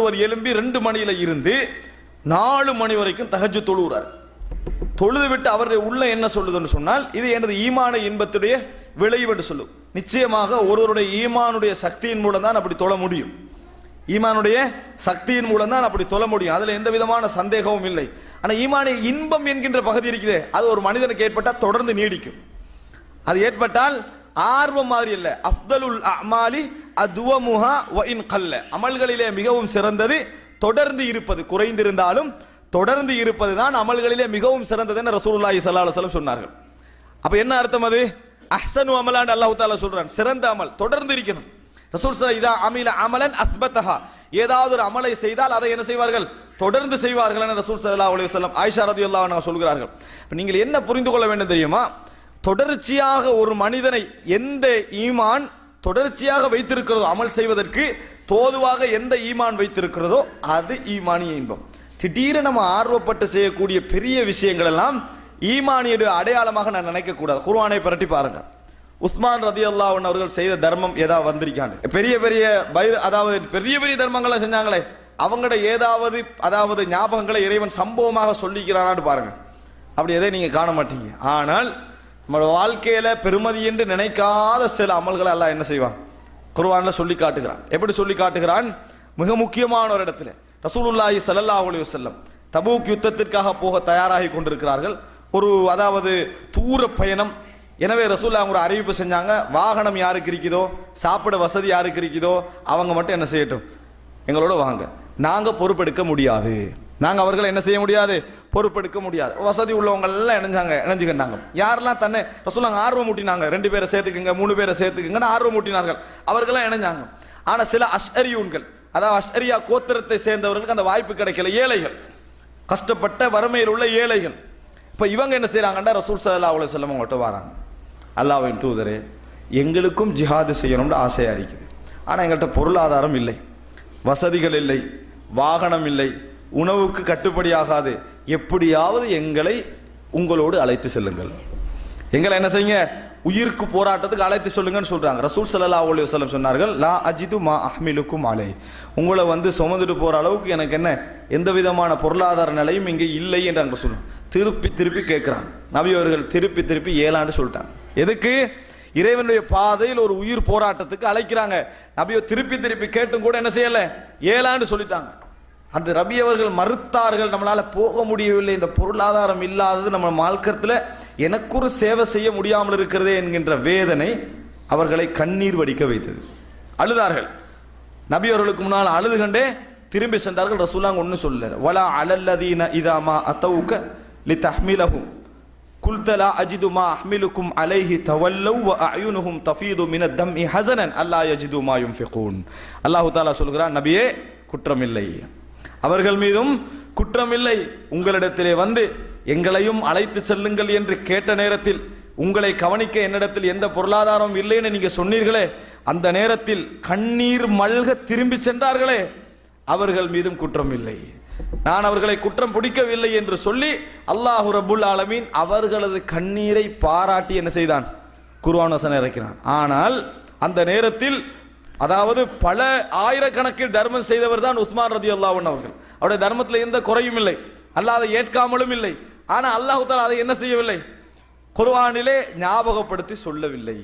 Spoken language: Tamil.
ஒருவர் எழும்பி 2 மணியில இருந்து 4 மணி வரைக்கும் தஹஜ்ஜுத் தொழுகிறார். தொழுது விட்டு அவருடைய உள்ள என்ன சொல்லுதுன்னு சொன்னால், இது எனது ஈமான இன்பத்துடைய விளைவு என்று சொல்லும். நிச்சயமாக ஒருவருடைய ஈமானுடைய சக்தியின் மூலம் தான் அப்படி தொழ முடியும். ஈமானுடைய சக்தியின் மூலம் தான் அப்படி தொழ முடியும். அதுல எந்த விதமான சந்தேகமும் இல்லை. ஆனா ஈமானிய இன்பம் என்கின்ற பகுதி இருக்குதே, அது ஒரு மனிதனுக்கு ஏற்பட்டால் தொடர்ந்து நீடிக்கும். அது ஏற்பட்டால் ஆர்வம் மாதிரி இல்லை. அஃதலுல் அமாலி அதுவமுஹா வ இன் கல்ல, அமல்களிலே மிகவும் சிறந்தது தொடர்ந்து இருப்பது. குறைந்திருந்தாலும் தொடர்ந்து இருப்பது தான் அமல்களிலே மிகவும் சிறந்தது என்று ரசூலுல்லாஹி ஸல்லல்லாஹு அலைஹி வஸல்லம் சொன்னார்கள். அப்ப என்ன அர்த்தம்? அது அஹ்ஸனு அமலான் அல்லாஹ் தஆலா சொல்றான், சிறந்த அமல் தொடர்ந்து இருக்கணும். ரசூல் ஸல்லல்லாஹு இதா அமில அமலன் அஸ்பதஹா, ஏதாவது ஒரு அமலை செய்தால் அதை என்ன செய்வார்கள்? தொடர்ந்து செய்வார்கள் என ரசூல் ஸல்லல்லாஹு அலைஹி வஸல்லம் ஆயிஷா ரலியல்லாஹு அன்ஹா சொல்கிறார்கள். நீங்கள் என்ன புரிந்து கொள்ள வேண்டும் தெரியுமா? தொடர்ச்சியாக ஒரு மனிதனை எந்த ஈமான் தொடர்ச்சியாக வைத்திருக்கிறதோ, அமல் செய்வதற்கு தோதுவாக எந்த ஈமான் வைத்திருக்கிறதோ அது ஈமானிய இன்பம். திடீரென நம்ம ஆர்வப்பட்டு செய்யக்கூடிய பெரிய விஷயங்கள் எல்லாம் ஈமானியுடைய அடையாளமாக நான் நினைக்க கூடாது. குர்ஆனை பரட்டி பாருங்க. உஸ்மான் ரலியல்லாஹு அன்ஹு அவர்கள் செய்த தர்மம் ஏதாவது வந்திருக்காங்க? பெரிய பெரிய அதாவது பெரிய பெரிய தர்மங்களை செஞ்சாங்களே, அவங்களோட ஏதாவது ஞாபகங்களை இறைவன் சம்பவமாக சொல்லிக்கிறானான்னு பாருங்க. அப்படி எதை நீங்க காண மாட்டீங்க. ஆனால் நம்ம வாழ்க்கையில பெருமதி என்று நினைக்காத சில அமல்களை அல்லாஹ் என்ன செய்வான்? குர்ஆன்ல சொல்லி காட்டுகிறான். எப்படி சொல்லி காட்டுகிறான்? மிக முக்கியமான ஒரு இடத்துல ரசூலுல்லாஹி ஸல்லல்லாஹு அலைஹி வஸல்லம் தபூக் யுத்தத்திற்காக போக தயாராகி கொண்டிருக்கிறார்கள். அதாவது தூர பயணம். எனவே ரசூலுல்லாஹ் ஒரு அறிவிப்பு செஞ்சாங்க, வாகனம் யாருக்கு இருக்குதோ, சாப்பிட வசதி யாருக்கு இருக்குதோ அவங்க மட்டும் என்ன செய்யட்டும், எங்களோட வாங்க. நாங்க பொறுப்பெடுக்க முடியாது, நாங்க அவர்களை என்ன செய்ய முடியாது, பொறுப்பெடுக்க முடியாது. வசதி உள்ளவங்க எல்லாம் இணைஞ்சுக்கிட்டாங்க. யாரெல்லாம் தன்னை ரசூலுல்லாஹ் ஆர்வம் ஊட்டினாங்க, 2 பேரை சேர்த்துக்குங்க 3 பேரை சேர்த்துக்குங்கன்னு ஆர்வம் ஊட்டினார்கள், அவர்களெல்லாம் இணைஞ்சாங்க. ஆனா சில அஷ்அரியூன்கள், அதாவது அஷ்அரியா கோத்திரத்தை சேர்ந்தவர்களுக்கு அந்த வாய்ப்பு கிடைக்கல. ஏழைகள், கஷ்டப்பட்ட வறுமையில் உள்ள ஏழைகள். இப்ப இவங்க என்ன செய்யறாங்கன்னா ரசூல் ஸல்லல்லாஹு அலைஹி வஸல்லம் அவங்கள்ட்ட வராங்க. அல்லாஹ்வின் தூதரே, எங்களுக்கும் ஜிஹாது செய்யணும்னு ஆசையா இருக்குது. ஆனா எங்கள்கிட்ட பொருளாதாரம் இல்லை, வசதிகள் இல்லை, வாகனம் இல்லை, உணவுக்கு கட்டுப்படியாகாது. எப்படியாவது எங்களை உங்களோடு அழைத்து செல்லுங்கள், எங்களை என்ன செய்யுங்க, உயிருக்கு போராட்டத்துக்கு அழைத்து சொல்லுங்கன்னு சொல்றாங்க. ரசூல் ஸல்லல்லாஹு அலைஹி வஸல்லம் சொன்னார்கள், லா அஜிது மா அஹ்மிலுக்கும் அலை, உங்களை சுமந்துட்டு போற அளவுக்கு எனக்கு என்ன எந்த விதமான பொருளாதார நிலையும் இங்கே இல்லை என்று அங்க சொல்லுவோம். திருப்பி திருப்பி கேட்கிறான் நபி அவர்கள், திருப்பி திருப்பி 7 ஆண்டு சொல்லிட்டாங்க. எதுக்கு? இறைவனுடைய பாதையில் ஒரு உயிர் போராட்டத்துக்கு அழைக்கிறாங்க. நபியோ திருப்பி திருப்பி கேட்டும் கூட என்ன செய்யல, 7 ஆண்டு சொல்லிட்டாங்க. அந்த ரபி அவர்கள் மறுத்தார்கள், நம்மளால போக முடியவில்லை, இந்த பொருளாதாரம் இல்லாதது நம்ம மார்க்கத்தில் எனக்கு ஒரு சேவை செய்ய முடியாமல் இருக்கிறதே என்கின்ற வேதனை அவர்களை கண்ணீர் வடிக்க வைத்தது. அழுதார்கள். நபி அவர்களுக்கு முன்னால் அழுது கண்டே திரும்பி சென்றார்கள். ரசூலுல்லாஹ் ஒன்னும் சொல்லல. வலா அலல்லதீன இதா மா அதவுக லிதஹ்மிலஹும் குல்தலா அஜிது மா அஹ்மிலுக்கும் அலைஹி தவல்லவ் வ அயுனுஹும் தஃபீது மினத் தம்இ ஹஸனன் அல்லா யஜிது மா யுன்ஃபிகூன். அல்லாஹ் தஆலா சொல்கிறான், நபியே குற்றமில்லை, அவர்கள் மீதும் குற்றமில்லை. உங்களிடத்திலே வந்து எங்களையும் அழைத்து செல்லுங்கள் என்று கேட்ட நேரத்தில் உங்களை கவனிக்க என்னிடத்தில் எந்த பொருளாதாரம் இல்லைன்னு நீங்க சொன்னீர்களே, அந்த நேரத்தில் கண்ணீர் மல்க திரும்பி சென்றார்களே, அவர்கள் மீதும் குற்றம் இல்லை, நான் அவர்களை குற்றம் பிடிக்கவில்லை என்று சொல்லி அல்லாஹ் ரப்புல் ஆலமீன் அவர்களது கண்ணீரை பாராட்டி என்ன செய்தான், குர்ஆன் வசனம் இறக்கினான். ஆனால் அந்த நேரத்தில் அதாவது பல ஆயிரக்கணக்கில் தர்மம் செய்தவர் தான் உஸ்மான் ரலியல்லாஹு அன்ஹு அவர்கள். அவருடைய தர்மத்தில் எந்த குறையும் இல்லை, அல்லாஹ் அதை ஏற்காமலும் இல்லை. ஆனா அல்லாஹ் தஆலா அதை என்ன செய்யவில்லை, குர்ஆனிலே ஞாபகப்படுத்தி சொல்லவில்லை.